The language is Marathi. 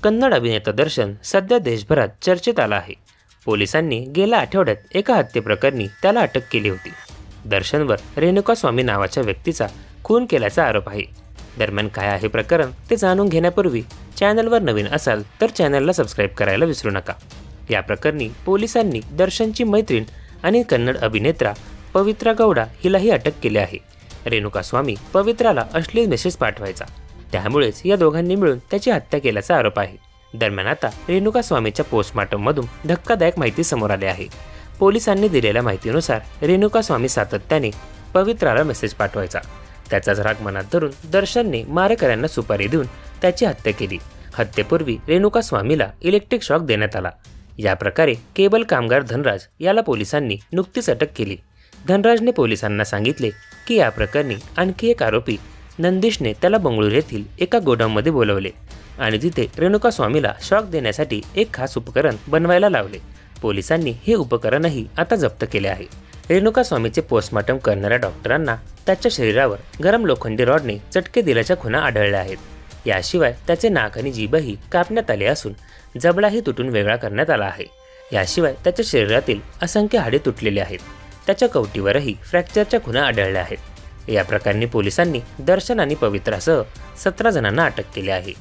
कन्नड अभिनेता दर्शन सध्या देशभरात चर्चेत आला आहे। पोलिसांनी गेल्या आठवड्यात एका हत्येप्रकरणी त्याला अटक केली होती। दर्शनवर रेणुका स्वामी नावाच्या व्यक्तीचा खून केल्याचा आरोप आहे। दरम्यान काय आहे प्रकरण ते जाणून घेण्यापूर्वी चॅनलवर नवीन असाल तर चॅनलला सबस्क्राईब करायला विसरू नका। या प्रकरणी पोलिसांनी दर्शनची मैत्रीण आणि कन्नड अभिनेत्रा पवित्रा गौडा हिलाही अटक केली आहे। रेणुका स्वामी पवित्राला अश्लील मेसेज पाठवायचा, त्यामुळेच या दोघांनी मिळून त्याची हत्या केल्याचा आरोप आहे। दरम्यान आता रेणुका स्वामीच्या पोस्टमार्टममधून धक्कादायक माहिती समोर आली आहे। पोलिसांनी दिलेल्या माहितीनुसार रेणुका स्वामी सातत्याने पवित्राला मेसेज पाठवायचा। त्याचाच राग मनात धरून दर्शनने मारेकऱ्यांना सुपारी देऊन त्याची हत्या केली। हत्येपूर्वी रेणुका स्वामीला इलेक्ट्रिक शॉक देण्यात आला। या प्रकारे केबल कामगार धनराज याला पोलिसांनी नुकतीच अटक केली। धनराजने पोलिसांना सांगितले की या प्रकरणी आणखी एक आरोपी नंदिशने त्याला बंगळुरू येथील एका गोडाऊनमध्ये बोलवले आणि तिथे रेणुका स्वामीला शॉक देण्यासाठी एक खास उपकरण बनवायला लावले। पोलिसांनी हे उपकरणही आता जप्त केले आहे। रेणुका स्वामीचे पोस्टमार्टम करणाऱ्या डॉक्टरांना त्याच्या शरीरावर गरम लोखंडी रॉडने चटके दिल्याच्या खुणा आढळल्या आहेत। याशिवाय त्याचे नाक आणि जीभही कापण्यात आले असून जबडाही तुटून वेगळा करण्यात आला आहे। याशिवाय त्याच्या शरीरातील असंख्य हाडे तुटलेली आहेत। त्याच्या कवटीवरही फ्रॅक्चरच्या खुणा आढळल्या आहेत। या प्रकरणी पोलिसांनी दर्शन आणि पवित्रासह 17 जणांना अटक केली आहे।